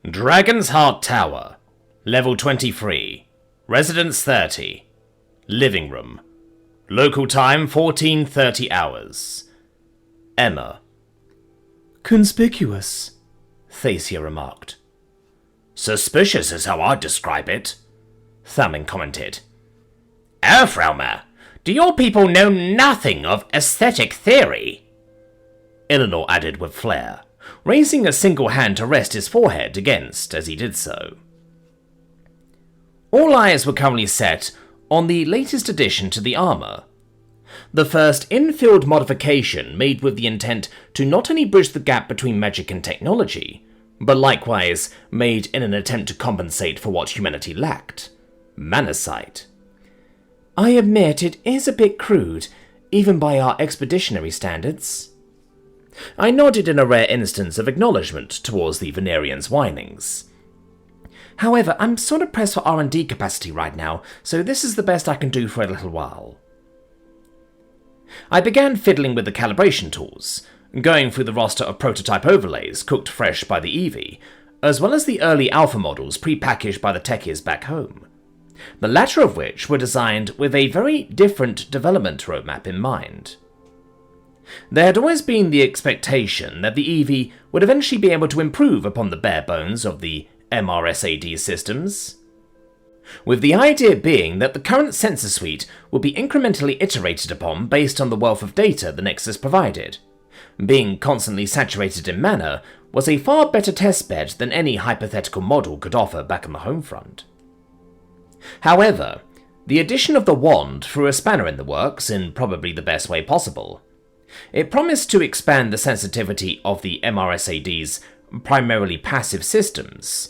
Dragon's Heart Tower, Level 23, Residence 30, Living Room, Local Time 14:30 hours. Emma. Conspicuous, Thacia remarked. Suspicious is how I'd describe it, Thamin commented. Fraumer, do your people know nothing of aesthetic theory? Eleanor added with flair, raising a single hand to rest his forehead against as he did so. All eyes were currently set on the latest addition to the armor. The first in-field modification made with the intent to not only bridge the gap between magic and technology, but likewise made in an attempt to compensate for what humanity lacked: Manasight. I admit it is a bit crude, even by our expeditionary standards. I nodded in a rare instance of acknowledgement towards the Venerian's whinings. However, I'm sort of pressed for R&D capacity right now, so this is the best I can do for a little while. I began fiddling with the calibration tools, going through the roster of prototype overlays cooked fresh by the Eevee, as well as the early alpha models pre-packaged by the techies back home, the latter of which were designed with a very different development roadmap in mind. There had always been the expectation that the Eevee would eventually be able to improve upon the bare bones of the MRSAD systems, with the idea being that the current sensor suite would be incrementally iterated upon based on the wealth of data the Nexus provided. Being constantly saturated in mana was a far better testbed than any hypothetical model could offer back on the home front. However, the addition of the wand threw a spanner in the works in probably the best way possible. It promised to expand the sensitivity of the MRSAD's primarily passive systems.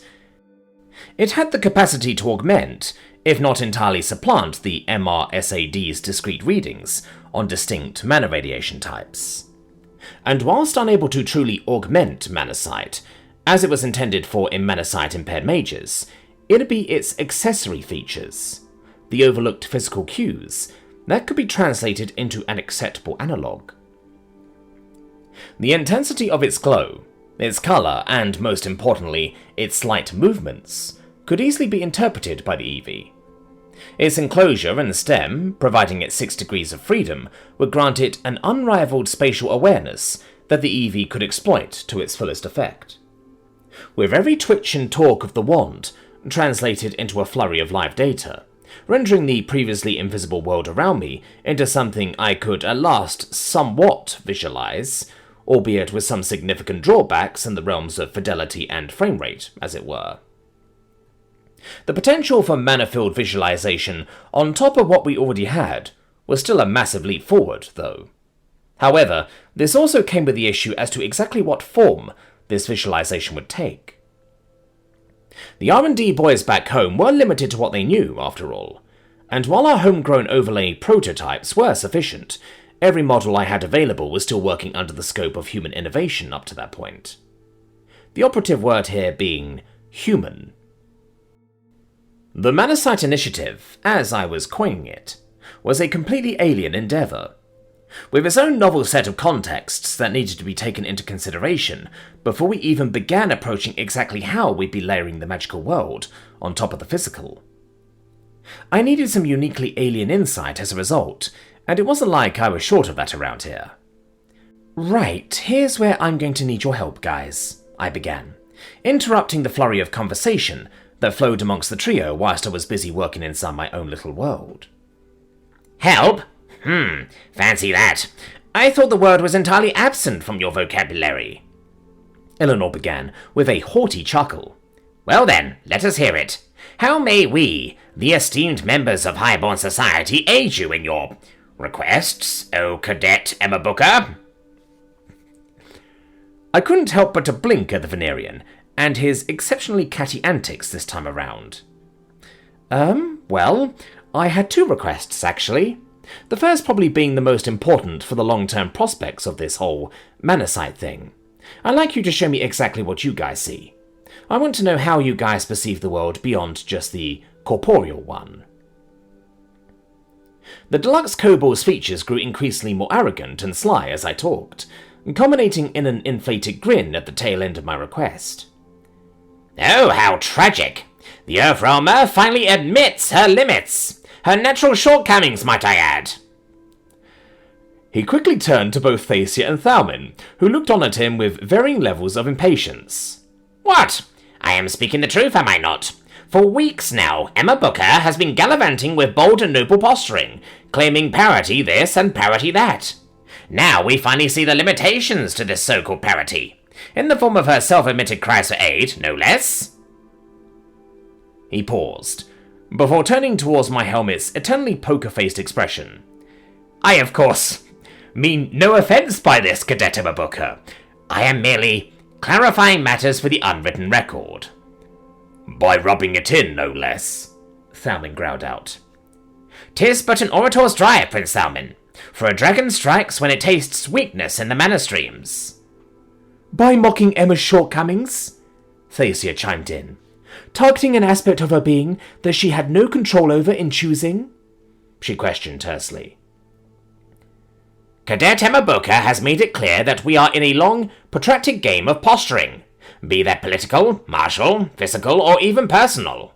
It had the capacity to augment, if not entirely supplant, the MRSAD's discrete readings on distinct mana radiation types. And whilst unable to truly augment Manasight, as it was intended for in Manasight-impaired mages, it'd be its accessory features, the overlooked physical cues, that could be translated into an acceptable analogue. The intensity of its glow, its colour, and most importantly, its slight movements, could easily be interpreted by the Eevee. Its enclosure and stem, providing it 6 degrees of freedom, would grant it an unrivaled spatial awareness that the Eevee could exploit to its fullest effect. With every twitch and torque of the wand translated into a flurry of live data, rendering the previously invisible world around me into something I could at last somewhat visualize, albeit with some significant drawbacks in the realms of fidelity and frame rate, as it were. The potential for mana-filled visualization on top of what we already had was still a massive leap forward, though. However, this also came with the issue as to exactly what form this visualization would take. The R&D boys back home were limited to what they knew, after all, and while our homegrown overlay prototypes were sufficient, every model I had available was still working under the scope of human innovation up to that point. The operative word here being human. The Manasight Initiative, as I was coining it, was a completely alien endeavour, with its own novel set of contexts that needed to be taken into consideration before we even began approaching exactly how we'd be layering the magical world on top of the physical. I needed some uniquely alien insight as a result, and it wasn't like I was short of that around here. Right, here's where I'm going to need your help, guys, I began, interrupting the flurry of conversation that flowed amongst the trio whilst I was busy working inside my own little world. Help? Fancy that. I thought the word was entirely absent from your vocabulary. Eleanor began with a haughty chuckle. Well then, let us hear it. How may we, the esteemed members of Highborn Society, aid you in your requests, O Cadet Emma Booker? I couldn't help but to blink at the Venerian, and his exceptionally catty antics this time around. Well, I had 2 requests, actually. The first probably being the most important for the long-term prospects of this whole Manasight thing. I'd like you to show me exactly what you guys see. I want to know how you guys perceive the world beyond just the corporeal one. The deluxe Kobold's features grew increasingly more arrogant and sly as I talked, culminating in an inflated grin at the tail end of my request. Oh, how tragic. The Earthrealmer finally admits her limits. Her natural shortcomings, might I add. He quickly turned to both Thacia and Thalmin, who looked on at him with varying levels of impatience. What? I am speaking the truth, am I not? For weeks now, Emma Booker has been gallivanting with bold and noble posturing, claiming parity this and parity that. Now we finally see the limitations to this so-called parity, in the form of her self-admitted cries for aid, no less. He paused, before turning towards my helmet's eternally poker-faced expression. I, of course, mean no offence by this, Cadet Emma Booker. I am merely clarifying matters for the unwritten record. By rubbing it in, no less, Thalmin growled out. 'Tis but an orator's drive, Prince Thalmin, for a dragon strikes when it tastes weakness in the mana streams. By mocking Emma's shortcomings? Thacia chimed in, targeting an aspect of her being that she had no control over in choosing? She questioned tersely. Cadet Emma Booker has made it clear that we are in a long, protracted game of posturing, be that political, martial, physical, or even personal.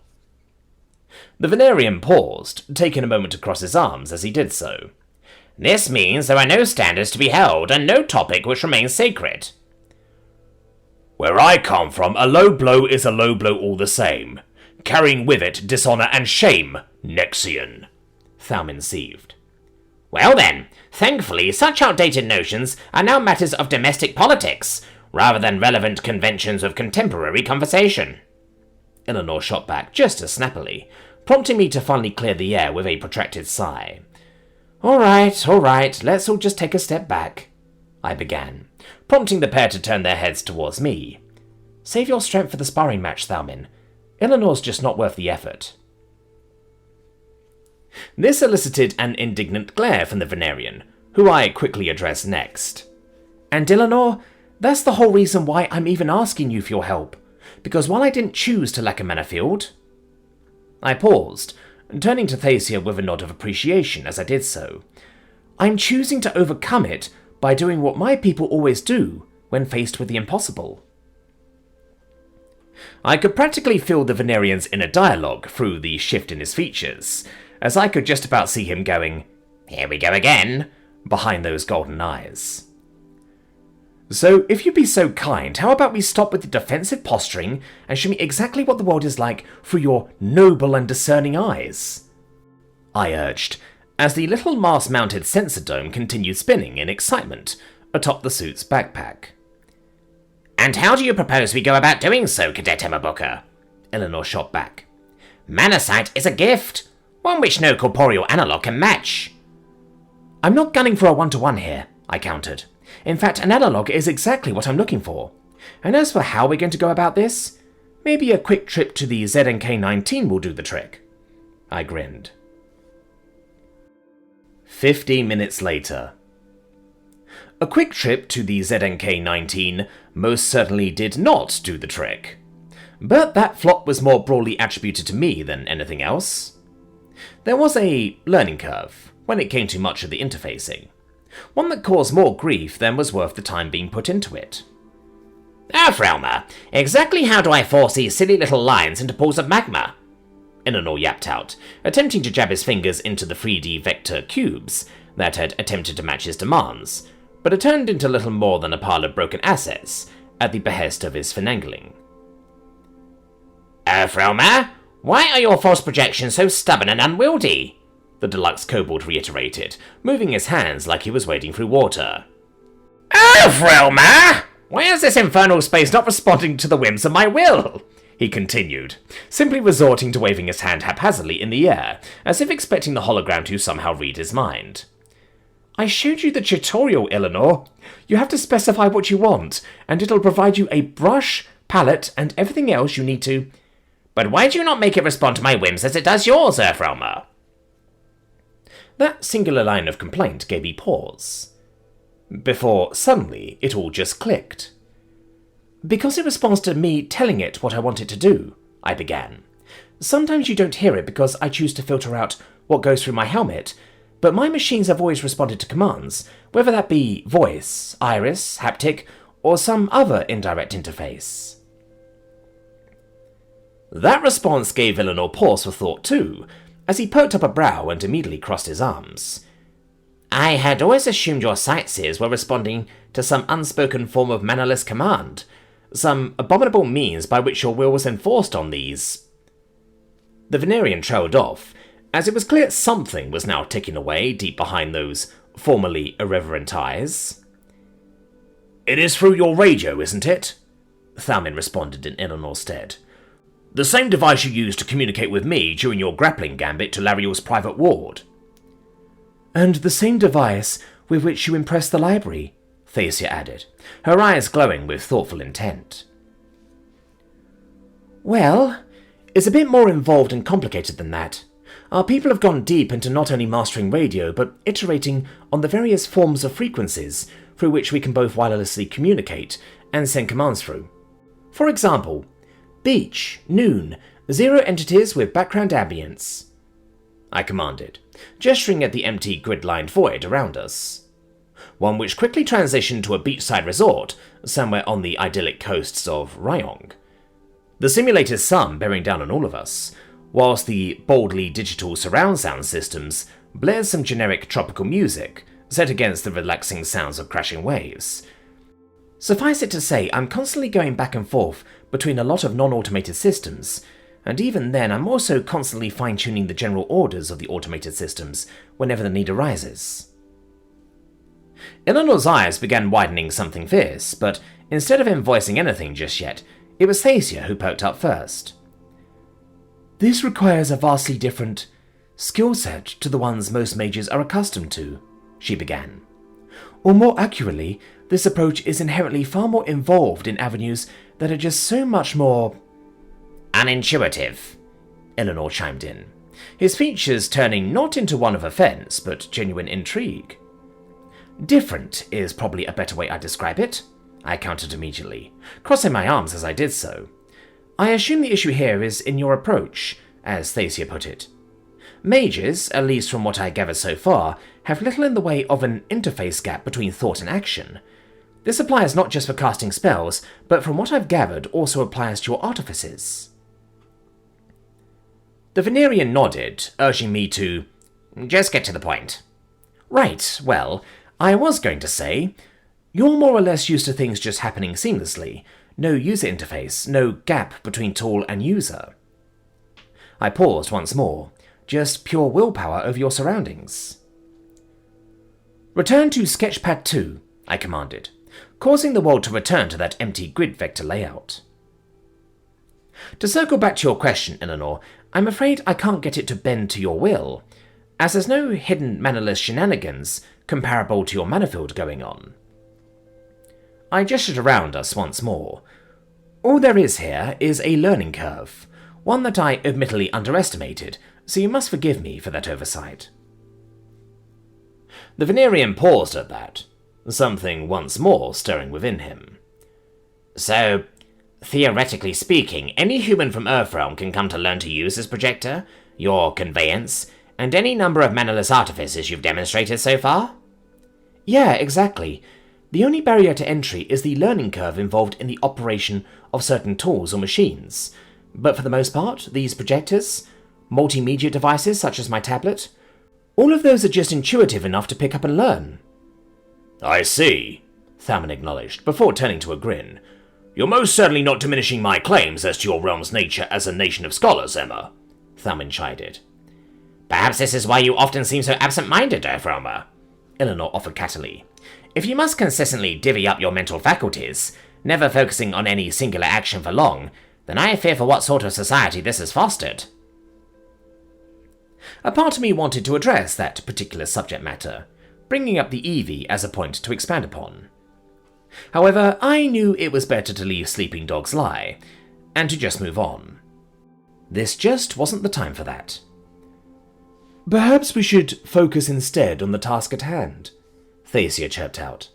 The Venerian paused, taking a moment to cross his arms as he did so. This means there are no standards to be held, and no topic which remains sacred. Where I come from, a low blow is a low blow all the same, carrying with it dishonour and shame, Nexian, Thalmin seethed. Well then, thankfully such outdated notions are now matters of domestic politics, rather than relevant conventions of contemporary conversation. Eleanor shot back just as snappily, prompting me to finally clear the air with a protracted sigh. All right, let's all just take a step back, I began, prompting the pair to turn their heads towards me. Save your strength for the sparring match, Thalmin. Eleanor's just not worth the effort. This elicited an indignant glare from the Venerian, who I quickly addressed next. And Eleanor, that's the whole reason why I'm even asking you for your help, because while I didn't choose to lack a mana field... I paused, turning to Thacia with a nod of appreciation as I did so. I'm choosing to overcome it by doing what my people always do when faced with the impossible. I could practically feel the Venerian's inner dialogue through the shift in his features, as I could just about see him going, "Here we go again," behind those golden eyes. So, if you'd be so kind, how about we stop with the defensive posturing and show me exactly what the world is like through your noble and discerning eyes? I urged, as the little mast-mounted sensor dome continued spinning in excitement atop the suit's backpack. And how do you propose we go about doing so, Cadet Emma Booker? Eleanor shot back. Manasight is a gift, one which no corporeal analogue can match. I'm not gunning for a one-to-one here, I countered. In fact, an analogue is exactly what I'm looking for. And as for how we're going to go about this, maybe a quick trip to the ZNK-19 will do the trick. I grinned. 50 minutes later. A quick trip to the ZNK-19 most certainly did not do the trick. But that flop was more broadly attributed to me than anything else. There was a learning curve when it came to much of the interfacing. One that caused more grief than was worth the time being put into it. Earthrealmer, exactly how do I force these silly little lines into pools of magma? Eleanor yapped out, attempting to jab his fingers into the 3D vector cubes that had attempted to match his demands, but had turned into little more than a pile of broken assets at the behest of his finagling. Earthrealmer, why are your false projections so stubborn and unwieldy? The deluxe kobold reiterated, moving his hands like he was wading through water. Earthrealmer! Why is this infernal space not responding to the whims of my will? He continued, simply resorting to waving his hand haphazardly in the air, as if expecting the hologram to somehow read his mind. I showed you the tutorial, Eleanor. You have to specify what you want, and it'll provide you a brush, palette, and everything else you need to... But why do you not make it respond to my whims as it does yours, Earthrealmer? That singular line of complaint gave me pause. Before, suddenly, it all just clicked. Because it responds to me telling it what I want it to do, I began. Sometimes you don't hear it because I choose to filter out what goes through my helmet, but my machines have always responded to commands, whether that be voice, iris, haptic, or some other indirect interface. That response gave Eleanor pause for thought too, as he perked up a brow and immediately crossed his arms. I had always assumed your sightseers were responding to some unspoken form of mannerless command, some abominable means by which your will was enforced on these. The Venerian trailed off, as it was clear something was now ticking away deep behind those formerly irreverent eyes. "It is through your radio, isn't it?" Thalmin responded in Eleanor's stead. "The same device you used to communicate with me during your grappling gambit to Lariel's private ward." "And the same device with which you impressed the library," Thacia added, her eyes glowing with thoughtful intent. "Well, it's a bit more involved and complicated than that. Our people have gone deep into not only mastering radio, but iterating on the various forms of frequencies through which we can both wirelessly communicate and send commands through. For example, beach, noon, 0 entities with background ambience," I commanded, gesturing at the empty grid-lined void around us. One which quickly transitioned to a beachside resort somewhere on the idyllic coasts of Ryong. The simulated sun bearing down on all of us, whilst the boldly digital surround sound systems blared some generic tropical music set against the relaxing sounds of crashing waves. Suffice it to say, I'm constantly going back and forth between a lot of non-automated systems, and even then I'm also constantly fine-tuning the general orders of the automated systems whenever the need arises. Eleanor's eyes began widening something fierce, but instead of him voicing anything just yet, it was Thacia who perked up first. "This requires a vastly different skill set to the ones most mages are accustomed to," she began. "Or more accurately, this approach is inherently far more involved in avenues that are just so much more unintuitive," Eleanor chimed in, his features turning not into one of offense, but genuine intrigue. "Different is probably a better way I'd describe it," I countered immediately, crossing my arms as I did so. "I assume the issue here is in your approach, as Thacia put it. Mages, at least from what I gathered so far, have little in the way of an interface gap between thought and action. This applies not just for casting spells, but from what I've gathered also applies to your artifices." The Venerian nodded, urging me to just get to the point. "Right, well, I was going to say, you're more or less used to things just happening seamlessly. No user interface, no gap between tool and user." I paused once more, just pure willpower over your surroundings. "Return to Sketchpad 2, I commanded, causing the world to return to that empty grid vector layout. "To circle back to your question, Eleanor, I'm afraid I can't get it to bend to your will, as there's no hidden mannerless shenanigans comparable to your mana field going on." I gestured around us once more. "All there is here is a learning curve, one that I admittedly underestimated, so you must forgive me for that oversight." The Venerian paused at that, something once more stirring within him. "So, theoretically speaking, any human from Earthrealm can come to learn to use this projector, your conveyance, and any number of mannerless artifices you've demonstrated so far?" "Yeah, exactly. The only barrier to entry is the learning curve involved in the operation of certain tools or machines. But for the most part, these projectors, multimedia devices such as my tablet, all of those are just intuitive enough to pick up and learn." "I see," Thalmin acknowledged, before turning to a grin. "You're most certainly not diminishing my claims as to your realm's nature as a nation of scholars, Emma," Thalmin chided. "Perhaps this is why you often seem so absent-minded, Earthrealmer," Eleanor offered cattily. "If you must consistently divvy up your mental faculties, never focusing on any singular action for long, then I fear for what sort of society this has fostered." A part of me wanted to address that particular subject matter, bringing up the Eevee as a point to expand upon. However, I knew it was better to leave sleeping dogs lie, and to just move on. This just wasn't the time for that. "Perhaps we should focus instead on the task at hand," Thacia chirped out.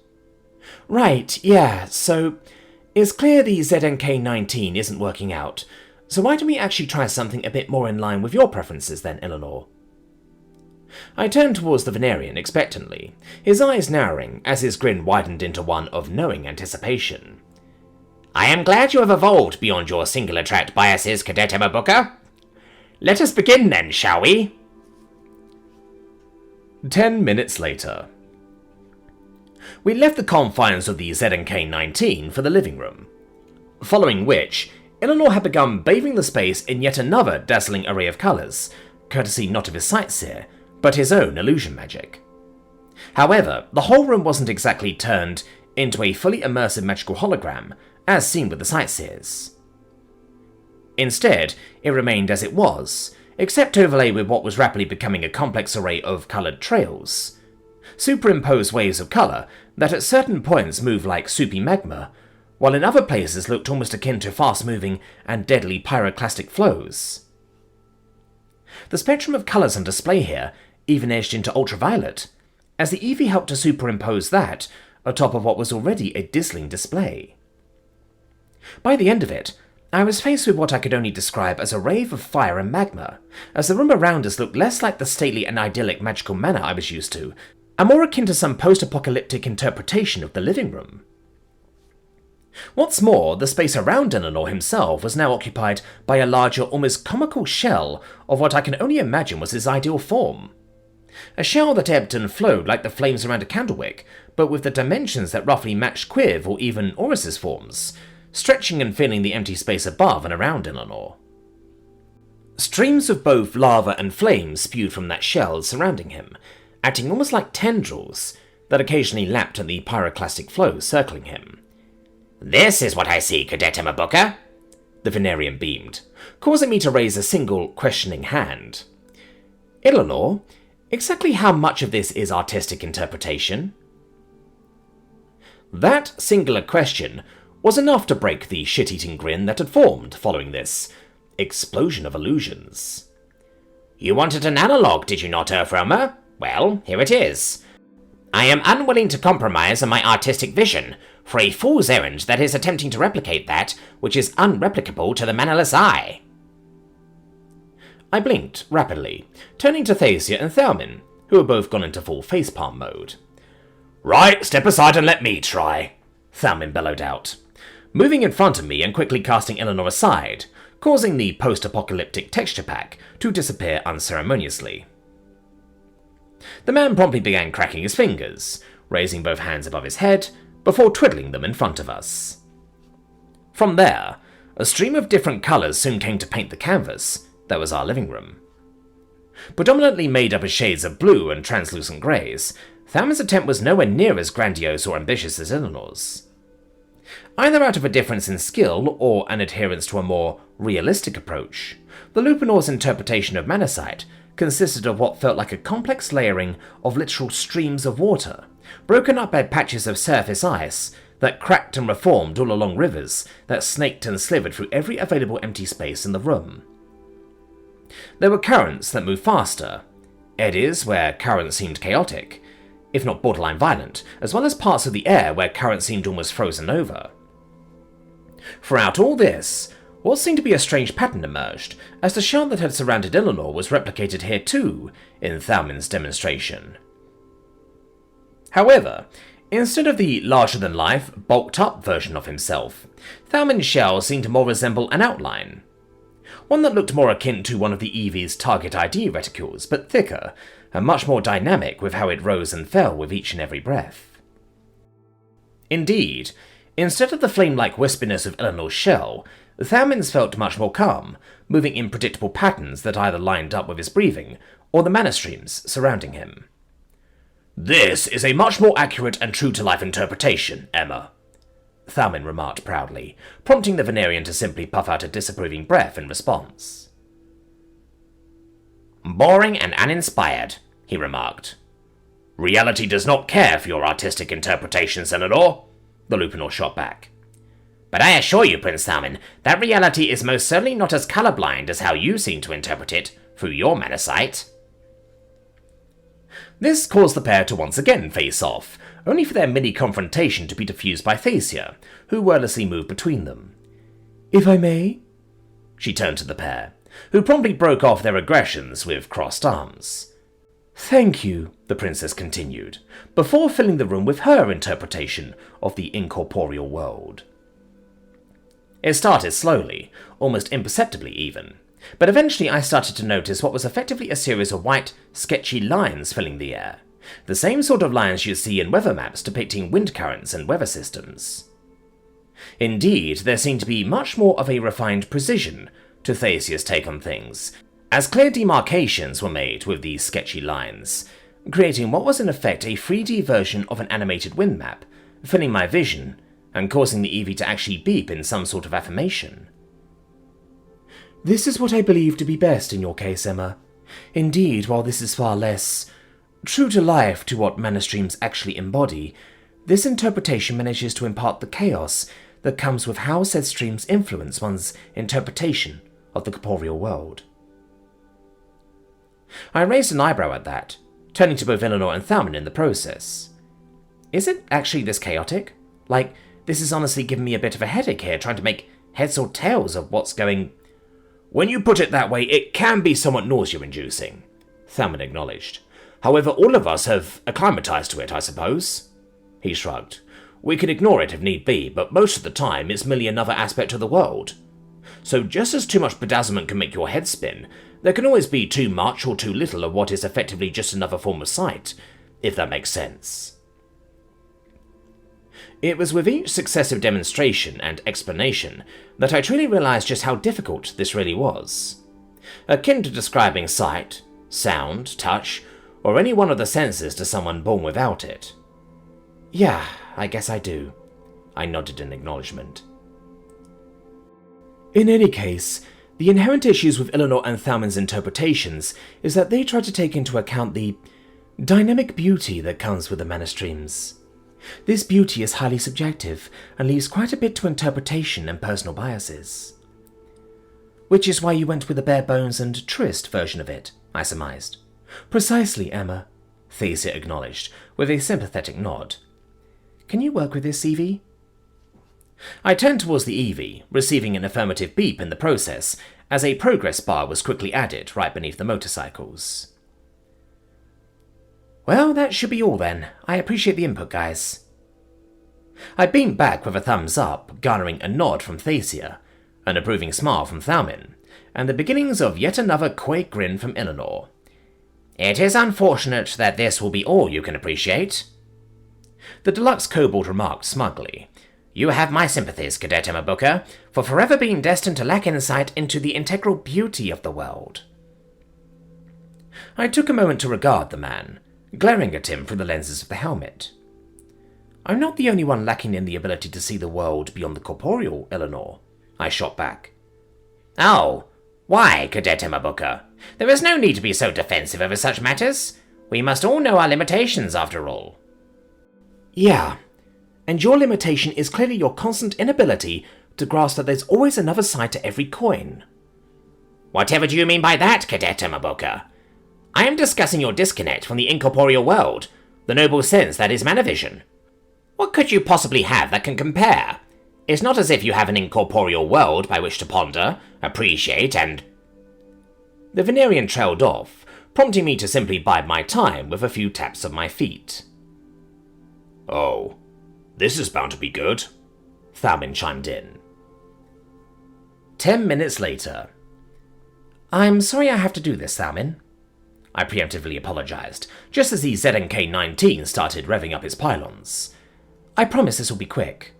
"Right, yeah, so it's clear the ZNK-19 isn't working out, so why don't we actually try something a bit more in line with your preferences then, Eleanor?" I turned towards the Venerian expectantly, his eyes narrowing as his grin widened into one of knowing anticipation. I am glad you have evolved beyond your singular tract biases, Cadet Emma Booker. Let us begin then, shall we? 10 minutes later. We left the confines of the ZNK-19 for the living room, following which, Eleanor had begun bathing the space in yet another dazzling array of colours, courtesy not of his sightseer, but his own illusion magic. However, the whole room wasn't exactly turned into a fully immersive magical hologram, as seen with the sightseers. Instead, it remained as it was, except overlaid with what was rapidly becoming a complex array of coloured trails. Superimposed waves of colour that at certain points moved like soupy magma, while in other places looked almost akin to fast-moving and deadly pyroclastic flows. The spectrum of colours on display here even edged into ultraviolet, as the Eevee helped to superimpose that atop of what was already a dazzling display. By the end of it, I was faced with what I could only describe as a rave of fire and magma, as the room around us looked less like the stately and idyllic magical manor I was used to, and more akin to some post-apocalyptic interpretation of the living room. What's more, the space around Eleanor himself was now occupied by a larger, almost comical shell of what I can only imagine was his ideal form. A shell that ebbed and flowed like the flames around a candlewick, but with the dimensions that roughly matched Quiv or even Oris's forms, stretching and filling the empty space above and around Eleanor. Streams of both lava and flame spewed from that shell surrounding him, acting almost like tendrils that occasionally lapped at the pyroclastic flow circling him. This is what I see, Cadet Emma Booker, the Venerian beamed, causing me to raise a single questioning hand. Eleanor, exactly how much of this is artistic interpretation? That singular question was enough to break the shit-eating grin that had formed following this explosion of illusions. You wanted an analogue, did you not, Earthrealmer? Well, here it is. I am unwilling to compromise on my artistic vision for a fool's errand that is attempting to replicate that which is unreplicable to the mannerless eye. I blinked rapidly, turning to Thacia and Thalmin, who had both gone into full facepalm mode. Right, step aside and let me try, Thalmin bellowed out, moving in front of me and quickly casting Eleanor aside, causing the post-apocalyptic texture pack to disappear unceremoniously. The man promptly began cracking his fingers, raising both hands above his head, before twiddling them in front of us. From there, a stream of different colours soon came to paint the canvas that was our living room. Predominantly made up of shades of blue and translucent greys, Thalmin's attempt was nowhere near as grandiose or ambitious as Eleanor's. Either out of a difference in skill or an adherence to a more realistic approach, the Lupinor's interpretation of Manasight consisted of what felt like a complex layering of literal streams of water, broken up by patches of surface ice that cracked and reformed all along rivers that snaked and slivered through every available empty space in the room. There were currents that moved faster, eddies where currents seemed chaotic, if not borderline violent, as well as parts of the air where current seemed almost frozen over. Throughout all this, what seemed to be a strange pattern emerged, as the shell that had surrounded Eleanor was replicated here too, in Thalmin's demonstration. However, instead of the larger-than-life, bulked-up version of himself, Thalmin's shell seemed to more resemble an outline. One that looked more akin to one of the Eevee's target ID reticules, but thicker, and much more dynamic with how it rose and fell with each and every breath. Indeed, instead of the flame-like wispiness of Eleanor's shell, Thalmin's felt much more calm, moving in predictable patterns that either lined up with his breathing, or the mana streams surrounding him. This is a much more accurate and true-to-life interpretation, Emma, Thalmin remarked proudly, prompting the Venerian to simply puff out a disapproving breath in response. Boring and uninspired, he remarked. Reality does not care for your artistic interpretations, Eleanor, the Lupinor shot back. But I assure you, Prince Thalmin, that reality is most certainly not as colourblind as how you seem to interpret it through your Manasight. This caused the pair to once again face off, only for their mini-confrontation to be diffused by Thacia, who wordlessly moved between them. "If I may?" She turned to the pair, who promptly broke off their aggressions with crossed arms. "Thank you," the princess continued, before filling the room with her interpretation of the incorporeal world. It started slowly, almost imperceptibly even, but eventually I started to notice what was effectively a series of white, sketchy lines filling the air. The same sort of lines you see in weather maps depicting wind currents and weather systems. Indeed, there seemed to be much more of a refined precision to Thasia's take on things, as clear demarcations were made with these sketchy lines, creating what was in effect a 3D version of an animated wind map, filling my vision and causing the Eevee to actually beep in some sort of affirmation. This is what I believe to be best in your case, Emma. Indeed, while this is far less true to life to what mana streams actually embody, this interpretation manages to impart the chaos that comes with how said streams influence one's interpretation of the corporeal world. I raised an eyebrow at that, turning to both Eleanor and Thalman in the process. Is it actually this chaotic? Like, this is honestly giving me a bit of a headache here, trying to make heads or tails of what's going... When you put it that way, it can be somewhat nausea-inducing, Thalman acknowledged. However, all of us have acclimatized to it, I suppose. He shrugged. We can ignore it if need be, but most of the time it's merely another aspect of the world. So just as too much bedazzlement can make your head spin, there can always be too much or too little of what is effectively just another form of sight, if that makes sense. It was with each successive demonstration and explanation that I truly realized just how difficult this really was. Akin to describing sight, sound, touch, or any one of the senses to someone born without it. Yeah, I guess I do. I nodded in acknowledgement. In any case, the inherent issues with Eleanor and Thalman's interpretations is that they try to take into account the dynamic beauty that comes with the mana streams. This beauty is highly subjective and leaves quite a bit to interpretation and personal biases. Which is why you went with the bare bones and truest version of it, I surmised. Precisely, Emma, Thasia acknowledged, with a sympathetic nod. Can you work with this, Eevee? I turned towards the Eevee, receiving an affirmative beep in the process, as a progress bar was quickly added right beneath the motorcycles. Well, that should be all then. I appreciate the input, guys. I beamed back with a thumbs up, garnering a nod from Thasia, an approving smile from Thalman, and the beginnings of yet another coy grin from Eleanor. It is unfortunate that this will be all you can appreciate. The deluxe kobold remarked smugly. You have my sympathies, Cadet Emma Booker, for forever being destined to lack insight into the integral beauty of the world. I took a moment to regard the man, glaring at him through the lenses of the helmet. I'm not the only one lacking in the ability to see the world beyond the corporeal, Eleanor, I shot back. Oh, why, Cadet Emma Booker? There is no need to be so defensive over such matters. We must all know our limitations, after all. Yeah, and your limitation is clearly your constant inability to grasp that there's always another side to every coin. Whatever do you mean by that, Cadet Emma Booker? I am discussing your disconnect from the incorporeal world, the noble sense that is Manavision. What could you possibly have that can compare? It's not as if you have an incorporeal world by which to ponder, appreciate, and... The Venerian trailed off, prompting me to simply bide my time with a few taps of my feet. Oh, this is bound to be good, Thalman chimed in. 10 minutes later. I'm sorry I have to do this, Thalman. I preemptively apologized, just as the ZNK-19 started revving up its pylons. I promise this will be quick.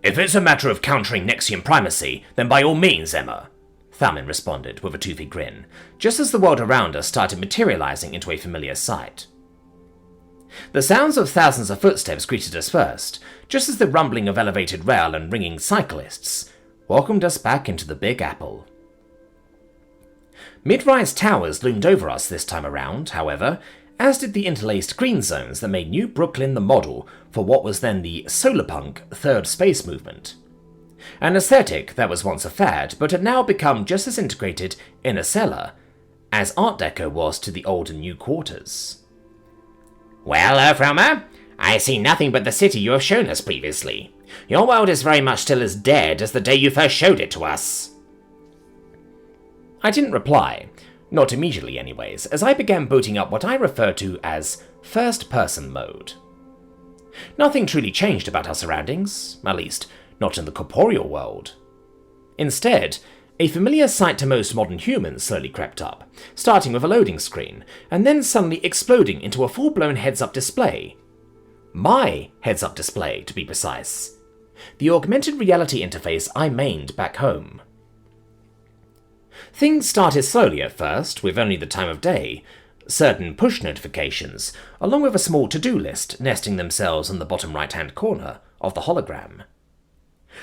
If it's a matter of countering Nexian primacy, then by all means, Emma, Thalman responded with a toothy grin, just as the world around us started materializing into a familiar sight. The sounds of thousands of footsteps greeted us first, just as the rumbling of elevated rail and ringing cyclists welcomed us back into the Big Apple. Mid-rise towers loomed over us this time around, however, as did the interlaced green zones that made New Brooklyn the model for what was then the solarpunk third space movement. An aesthetic that was once a fad, but had now become just as integrated in a cellar as Art Deco was to the old and new quarters. Well, Earthrealmer, I see nothing but the city you have shown us previously. Your world is very much still as dead as the day you first showed it to us. I didn't reply, not immediately anyways, as I began booting up what I refer to as first-person mode. Nothing truly changed about our surroundings, at least, not in the corporeal world. Instead, a familiar sight to most modern humans slowly crept up, starting with a loading screen, and then suddenly exploding into a full-blown heads-up display. My heads-up display, to be precise. The augmented reality interface I mained back home. Things started slowly at first, with only the time of day, certain push notifications, along with a small to-do list nesting themselves in the bottom right-hand corner of the hologram.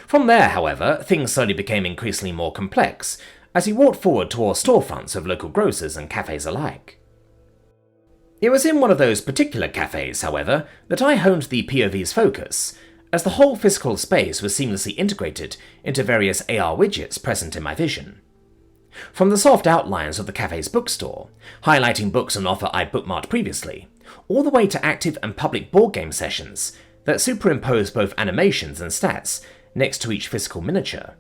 From there, however, things slowly became increasingly more complex as he walked forward towards storefronts of local grocers and cafes alike. It was in one of those particular cafes, however, that I honed the POV's focus, as the whole physical space was seamlessly integrated into various AR widgets present in my vision. From the soft outlines of the cafe's bookstore, highlighting books on offer I'd bookmarked previously, all the way to active and public board game sessions that superimpose both animations and stats next to each physical miniature.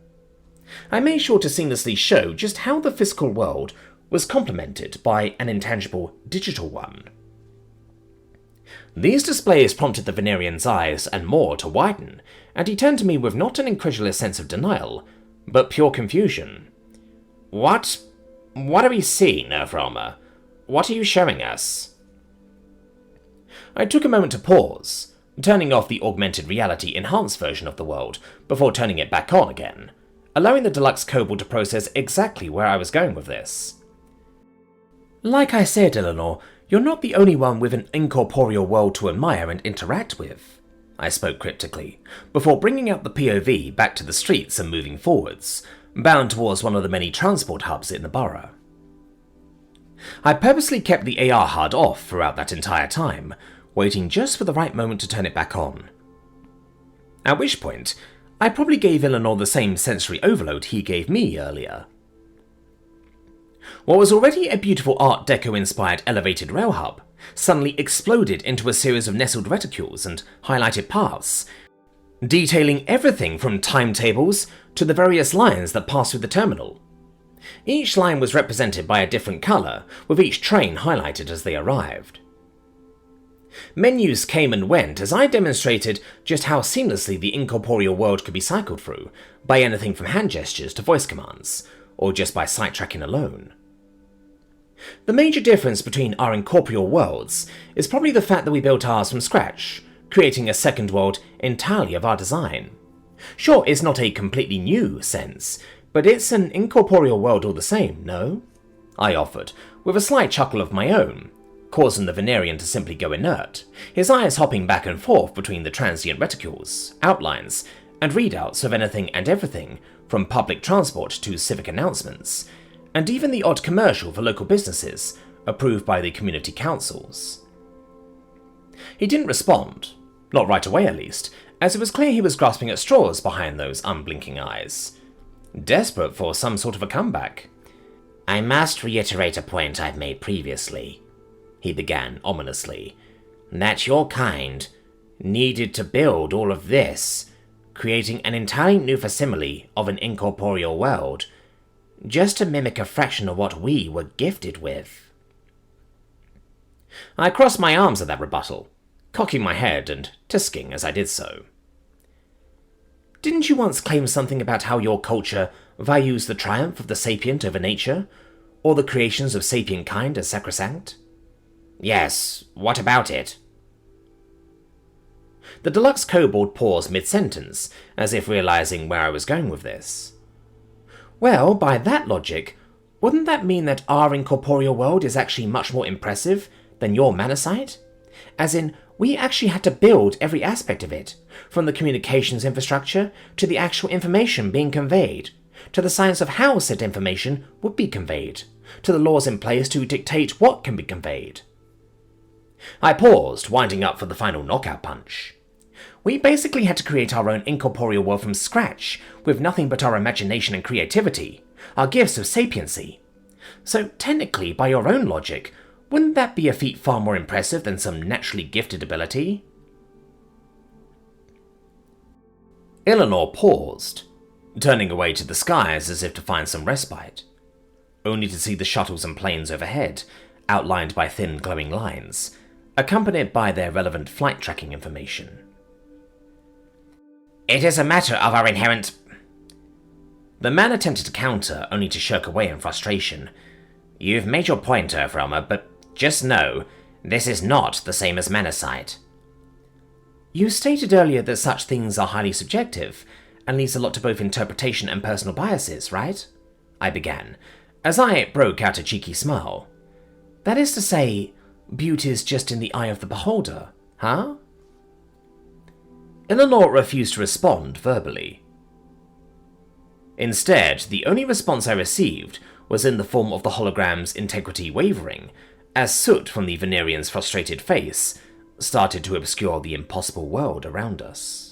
I made sure to seamlessly show just how the physical world was complemented by an intangible digital one. These displays prompted the Venerian's eyes and more to widen, and he turned to me with not an incredulous sense of denial, but pure confusion. What do we see, Nervroma? What are you showing us? I took a moment to pause, turning off the augmented reality enhanced version of the world before turning it back on again, allowing the deluxe kobold to process exactly where I was going with this. Like I said, Eleanor, you're not the only one with an incorporeal world to admire and interact with, I spoke cryptically, before bringing out the POV back to the streets and moving forwards, bound towards one of the many transport hubs in the borough. I purposely kept the AR HUD off throughout that entire time, waiting just for the right moment to turn it back on. At which point, I probably gave Eleanor the same sensory overload he gave me earlier. What was already a beautiful Art Deco-inspired elevated rail hub suddenly exploded into a series of nestled reticules and highlighted paths, detailing everything from timetables to the various lines that passed through the terminal. Each line was represented by a different colour, with each train highlighted as they arrived. Menus came and went as I demonstrated just how seamlessly the incorporeal world could be cycled through, by anything from hand gestures to voice commands, or just by sight tracking alone. The major difference between our incorporeal worlds is probably the fact that we built ours from scratch, creating a second world entirely of our design. Sure, it's not a completely new sense, but it's an incorporeal world all the same, no? I offered, with a slight chuckle of my own, causing the Venerian to simply go inert, his eyes hopping back and forth between the transient reticules, outlines, and readouts of anything and everything, from public transport to civic announcements, and even the odd commercial for local businesses, approved by the community councils. He didn't respond, not right away at least, as it was clear he was grasping at straws behind those unblinking eyes, desperate for some sort of a comeback. I must reiterate a point I've made previously, he began ominously, that your kind needed to build all of this, creating an entirely new facsimile of an incorporeal world, just to mimic a fraction of what we were gifted with. I crossed my arms at that rebuttal, cocking my head and tisking as I did so. Didn't you once claim something about how your culture values the triumph of the sapient over nature, or the creations of sapient kind as sacrosanct? Yes, what about it? The deluxe kobold paused mid-sentence, as if realizing where I was going with this. Well, by that logic, wouldn't that mean that our incorporeal world is actually much more impressive than your Manasight? As in, we actually had to build every aspect of it, from the communications infrastructure to the actual information being conveyed, to the science of how said information would be conveyed, to the laws in place to dictate what can be conveyed. I paused, winding up for the final knockout punch. We basically had to create our own incorporeal world from scratch, with nothing but our imagination and creativity, our gifts of sapiency. So technically, by your own logic, wouldn't that be a feat far more impressive than some naturally gifted ability? Eleanor paused, turning away to the skies as if to find some respite, only to see the shuttles and planes overhead, outlined by thin glowing lines, accompanied by their relevant flight tracking information. It is a matter of our inherent... The man attempted to counter, only to shirk away in frustration. You've made your point, Earthrealmer, but just know, this is not the same as Manasight. You stated earlier that such things are highly subjective, and leaves a lot to both interpretation and personal biases, right? I began, as I broke out a cheeky smile. That is to say, beauty is just in the eye of the beholder, huh? Eleanor refused to respond verbally. Instead, the only response I received was in the form of the hologram's integrity wavering, as soot from the Venerian's frustrated face started to obscure the impossible world around us.